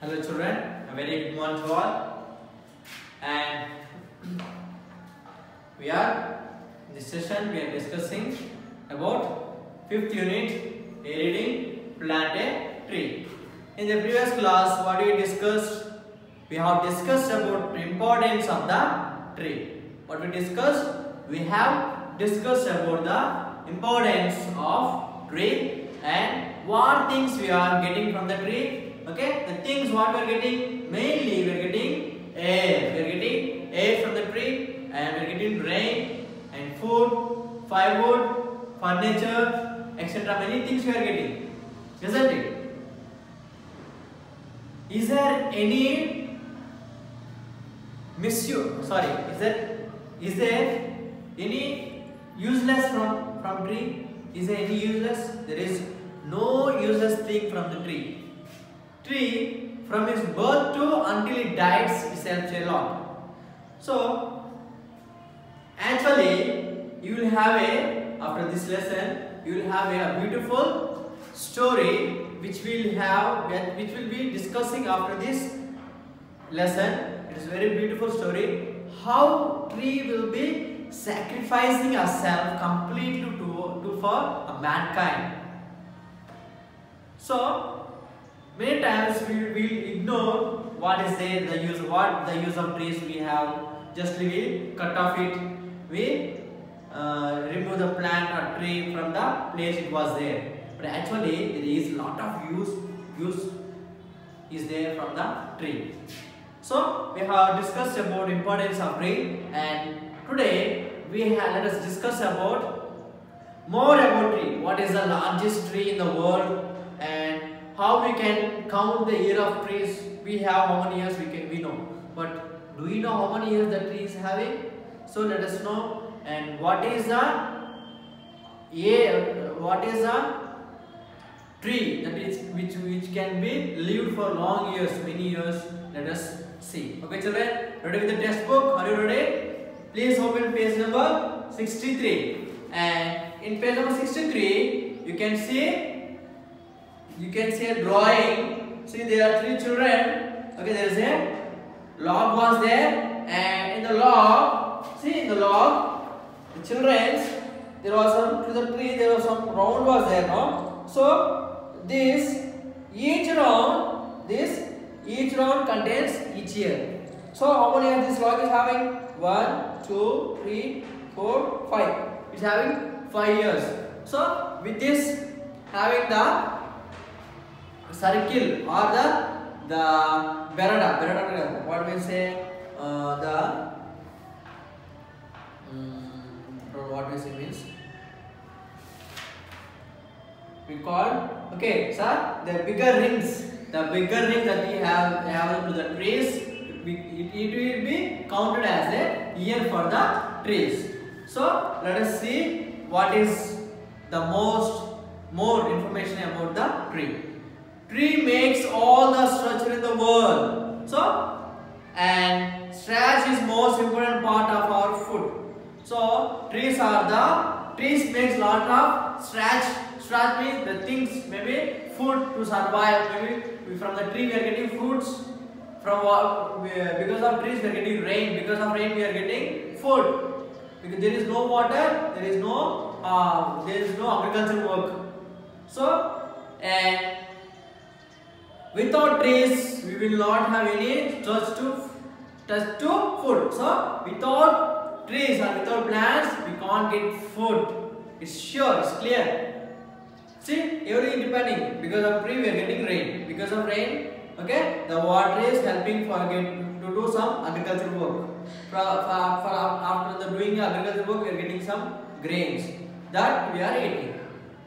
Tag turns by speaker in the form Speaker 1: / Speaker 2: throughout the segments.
Speaker 1: Hello children, a very good morning to all. And we are in this session we are discussing about 5th unit, a reading, plant a tree. In the previous class, what we discussed? We have discussed about the importance of the tree. What we discussed? We have discussed about the importance of tree and what things we are getting from the tree. Okay, the things what we are getting, mainly we are getting air. We are getting air from the tree, and we are getting rain and food, firewood, furniture, etc. Many things we are getting, isn't it? Is there any misuse? Sorry, is there any useless from tree? Is there any useless? There is no useless thing from the tree. Tree from its birth to until it dies is helps a lot. So actually you will have after this lesson you will have a beautiful story which will be discussing after this lesson. It is a very beautiful story how tree will be sacrificing herself completely for a mankind. So many times we will ignore what is there, the use of trees we have. Just we cut off it, we remove the plant or tree from the place it was there. But actually there is lot of use is there from the tree. So we have discussed about importance of tree, and today let us discuss more about tree. What is the largest tree in the world, and how we can count the year of trees. We have how many years we know, but do we know how many years the tree is having? So let us know. And what is the tree that is which can be lived for long years, many years? Let us see. Okay children, ready with the textbook? Are you ready? Please open page number 63, and in page number 63 you can see a drawing. See, there are 3 children. Okay, there is a log was there, and in the log, the children's, there was some to the tree. There was some round was there, no? So each round contains each year. So how many of this log is having? 1, 2, 3, 4, 5. It's having 5 years. So with this having the circle or the berada, what we say, what we say means we call, okay sir, the bigger rings that we have to the trees, it will be counted as a year for the trees. So let us see what is the more information about the tree. Tree makes all the structure in the world. So, and starch is most important part of our food. So, trees makes lot of starch. Starch means the things, maybe food to survive. Maybe from the tree we are getting fruits. Because of trees we are getting rain. Because of rain we are getting food. Because there is no water, there is no agricultural work. So, and without trees, we will not have any touch to food. So, without trees or without plants, we can't get food. It's sure, it's clear. See, everything depending. Because of tree, we are getting rain. Because of rain, okay, the water is helping to do some agricultural work. After doing agricultural work, we are getting some grains that we are eating.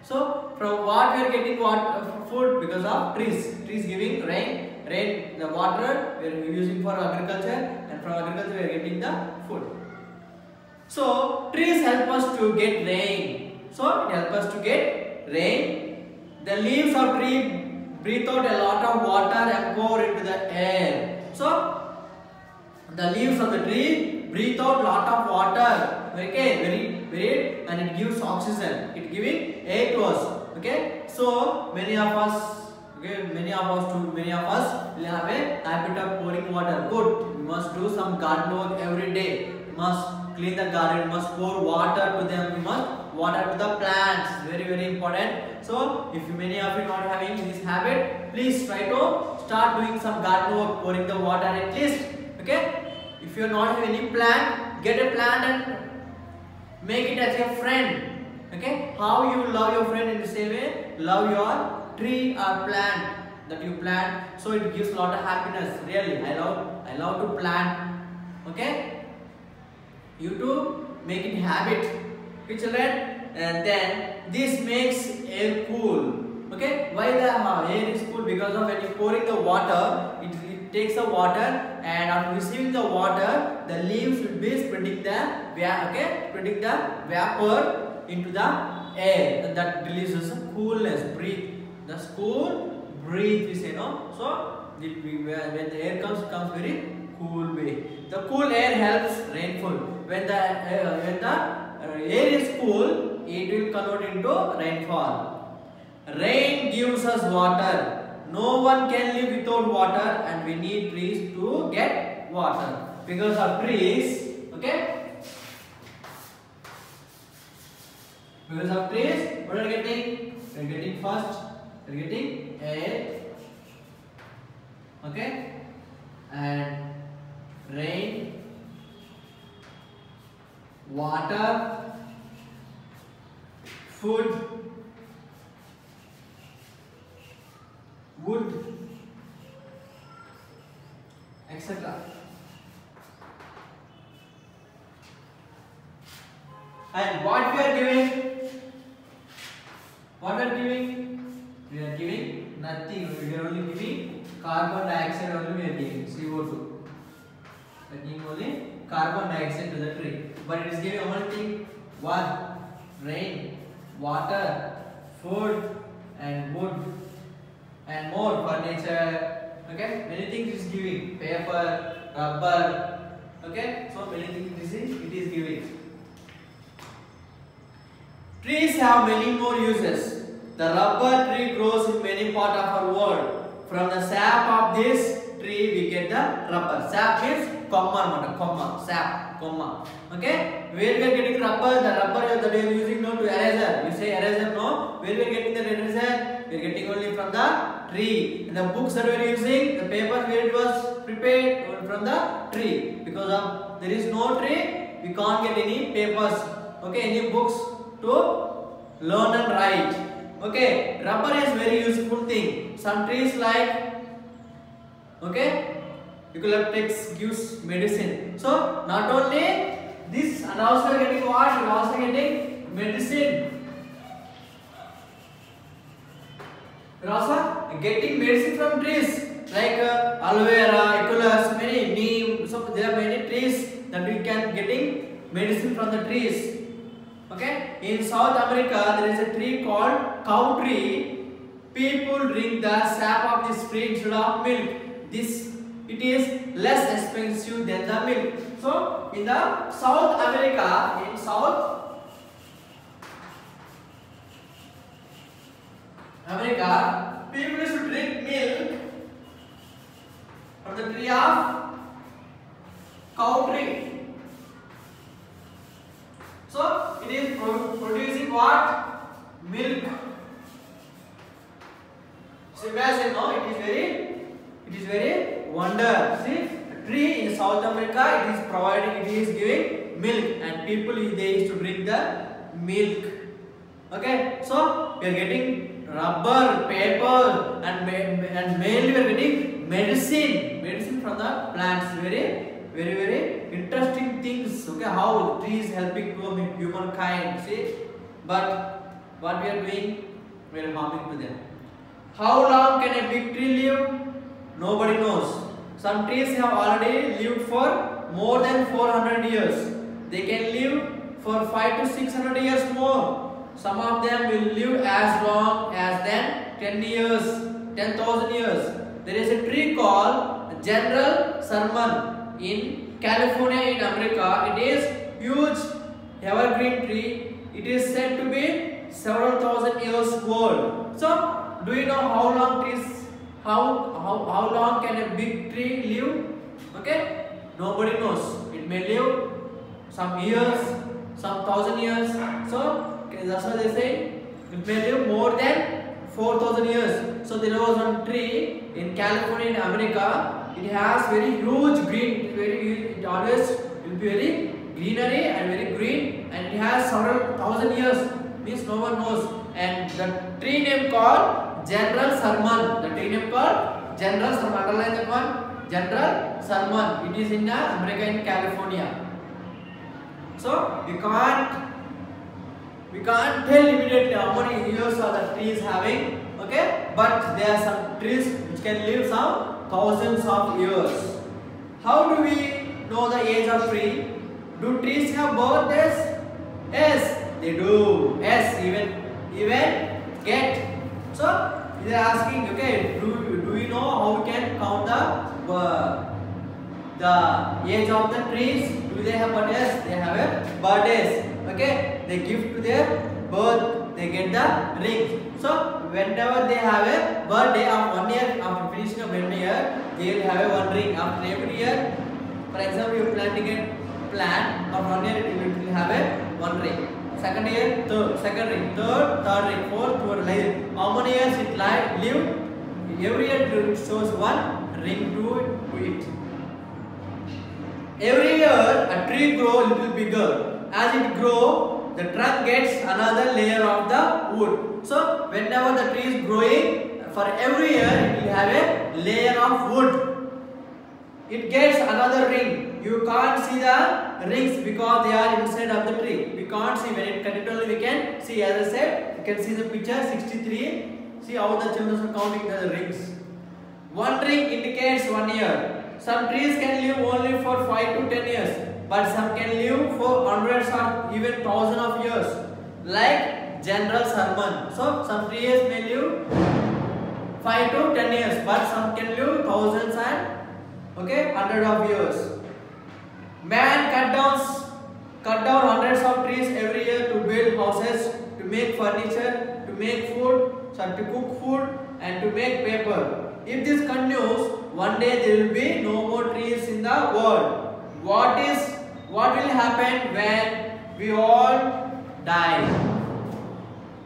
Speaker 1: So, from what we are getting food? Because of trees. Trees giving rain, the water we are using for agriculture, and from agriculture we are getting the food. So trees help us to get rain. So it helps us to get rain. The leaves of tree breathe out a lot of water and pour into the air. So the leaves of the tree breathe out lot of water. Okay, very, and it gives oxygen. It giving air to us. Okay, so many of us Okay, many of us will have a habit of pouring water. Good. We must do some garden work every day. We must clean the garden. We must pour water to them. We must water to the plants. Very important. So, if many of you not having this habit, please try to start doing some garden work, pouring the water at least. Okay. If you are not having any plant, get a plant and make it as your friend. Okay. How you love your friend in the same way, love your tree or plant that you plant, so it gives a lot of happiness. Really, I love to plant. Okay, you too make it habit. Okay, children, and then this makes air cool. Okay, why the air is cool? Because of when you pouring the water, it takes the water, and after receiving the water, the leaves will be spreading the vapor into the air, and that releases a coolness, breathe. The cool breeze, we say, no? So when the air comes very cool way. The cool air helps rainfall. When the air is cool, it will convert into rainfall. Rain gives us water. No one can live without water, and we need trees to get water. Because of trees, okay? Because of trees, what are we getting? We are getting first. We are getting air, okay, and rain, water, food, wood, etc. And what we are giving? What we are giving? We are giving nothing. We are only giving carbon dioxide. Only we are giving CO2. We are giving only carbon dioxide to the tree. But it is giving only thing: one, rain, water, food, and wood, and more furniture. Okay, many things it is giving. Paper, rubber. Okay, so many things it is giving. Trees have many more uses. The rubber tree grows in many parts of our world. From the sap of this tree, we get the rubber. Sap means comma, sap, comma. Okay? Where we are getting rubber? The rubber that we are using now to eraser. You say eraser, no? Where we are getting the eraser? We are getting only from the tree. And the books that we are using, the paper where it was prepared from the tree. Because of there is no tree, we can't get any papers. Okay? Any books to learn and write. Okay, rubber is very useful thing. Some trees like, okay, eucalyptus gives medicine. So not only this, and also getting what? We are also getting medicine. We are also getting medicine from trees like aloe vera, eucalyptus, many neem. So there are many trees that we can getting medicine from the trees. Okay, in South America there is a tree called cow tree. People drink the sap of this tree instead of milk. It is less expensive than the milk. So in the South America, people should drink milk from the tree of cow tree. So it is producing what? Milk. So imagine, no, it is very wonder. See, a tree in South America, it is giving milk, and people they used to drink the milk. Okay, so we are getting rubber, paper, and mainly we are getting medicine from the plants. Very interesting things. Okay, how trees helping to humankind. See, but what we are doing, we are harming to them. How long can a big tree live? Nobody knows. Some trees have already lived for more than 400 years. They can live for 500 to 600 years more. Some of them will live as long as 10 years, 10,000 years. There is a tree called General Sherman in California in America. It is huge evergreen tree. It is said to be several thousand years old. So do you know how long trees, how long can a big tree live? Okay, nobody knows. It may live some years, some 1,000 years. So that's why they say it may live more than 4,000 years. So there was one tree in California in America. It has very huge green, it always will be very greenery and very green, and it has several 1,000 years, means no one knows. And the tree name called General Sherman. The tree name called General Sherman. Underline that one. General Sherman. It is in America, in California. So we can't tell immediately how many years are the trees having. Okay, but there are some trees which can live some thousands of years. How do we know the age of tree? Do trees have birthdays? Yes, they do. Yes, even get. So they are asking, okay, do we know how we can count the age of the trees? Do they have birthdays? They have birthdays. Okay, they give to their birth, they get the ring. So whenever they have a birthday of 1 year, after finishing of 1 year, they will have a one ring. After every year, for example, you are planting a plant of 1 year, it will have a one ring. Second year, second ring, third ring, fourth, like how many years it live? Every year it shows one ring to it. Every year a tree grow a little bigger. As it grow, the trunk gets another layer of the wood. So whenever the tree is growing, for every year it will have a layer of wood. It gets another ring. You can't see the rings because they are inside of the tree. We can't see. When it cut it only we can see. As I said, you can see the picture 63. See how the children are counting the rings. One ring indicates 1 year. Some trees can live only for 5 to 10 years, but some can live for hundreds or even thousands of years, like General Sherman. So some trees may live 5 to 10 years, but some can live thousands and hundreds of years. Man cut down hundreds of trees every year to build houses, to make furniture, to make food, to cook food, and to make paper. If this continues, one day there will be no more trees in the world. What will happen when we all die?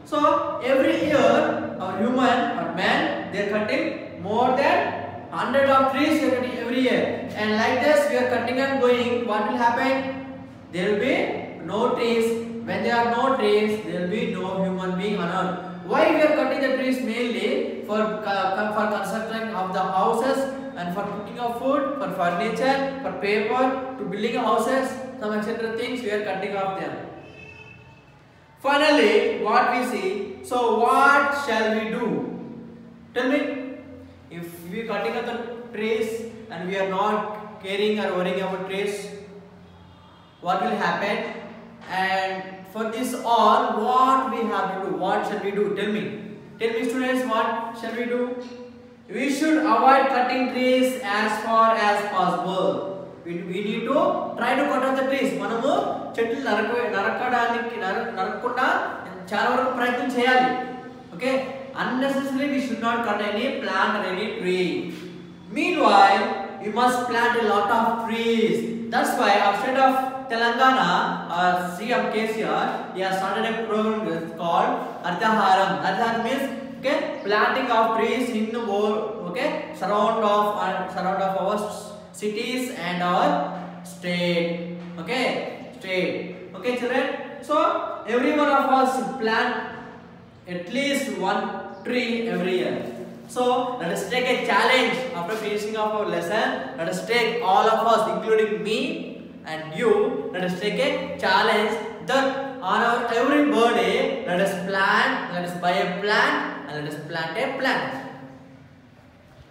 Speaker 1: So every year, our human or man, they are cutting more than 100 of trees every year, and like this we are cutting and going. What will happen? There will be no trees. When there are no trees, there will be no human being on earth. Why we are cutting the trees? Mainly for construction of the houses, and for cooking of food, for furniture, for paper, to building houses, some etc. things we are cutting off them. Finally, what we see. So what shall we do? Tell me. If we are cutting up the trees and we are not caring or worrying about trees, what will happen? And for this all, what we have to do? What shall we do? Tell me students, what shall we do? We should avoid cutting trees as far as possible. We need to try to cut off the trees. మనము చెట్లు నరకకుండా చాలా వరకు ప్రయత్నం చేయాలి. Okay, unnecessarily we should not cut any plant or any tree. Meanwhile, we must plant a lot of trees. That's why outside of Telangana, CM KCR, he has started a program called Arthaharam. Arthaharam means planting of trees in the world, surround of our cities and our state. Okay, children. So every one of us plant at least one tree every year. So let us take a challenge after finishing of our lesson. Let us take all of us, including me and you, let us take a challenge that on our every birthday, let us buy a plant and let us plant a plant.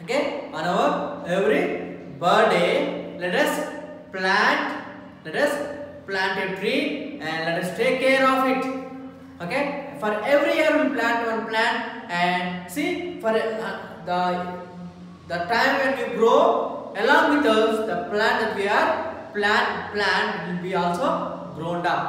Speaker 1: Okay, on our every birthday, let us plant a tree and let us take care of it. Okay, for every year we plant one plant, and see, for the time when we grow, along with us, the plant that we are plant will be also grown up.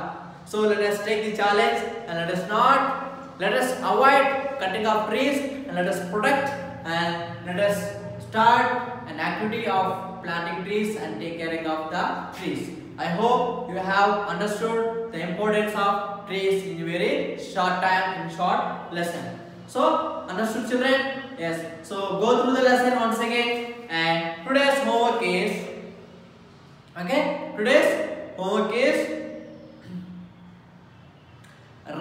Speaker 1: So let us take the challenge and let us not let us avoid cutting of trees and let us protect and let us start an activity of planting trees and take care of the trees. I hope you have understood the importance of trees in a very short time, in short lesson. So, understood children? Yes. So, go through the lesson once again, and today's homework is, okay, today's homework is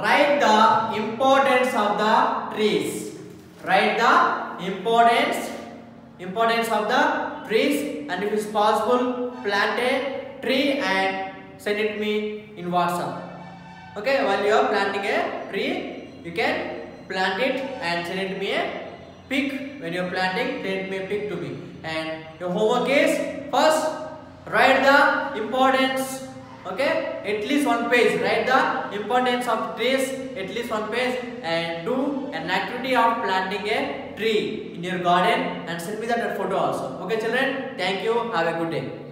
Speaker 1: write the importance of the trees. Write the importance of the trees, and if it's possible, plant a tree and send it me in WhatsApp. Okay, while you are planting a tree, you can plant it and send it me a pic. When you are planting, send me a pic to me. And your homework is, first write the importance. Okay, at least one page. Write the importance of trees, at least one page, and do an activity of planting a tree in your garden and send me that photo also. Okay children, thank you, have a good day.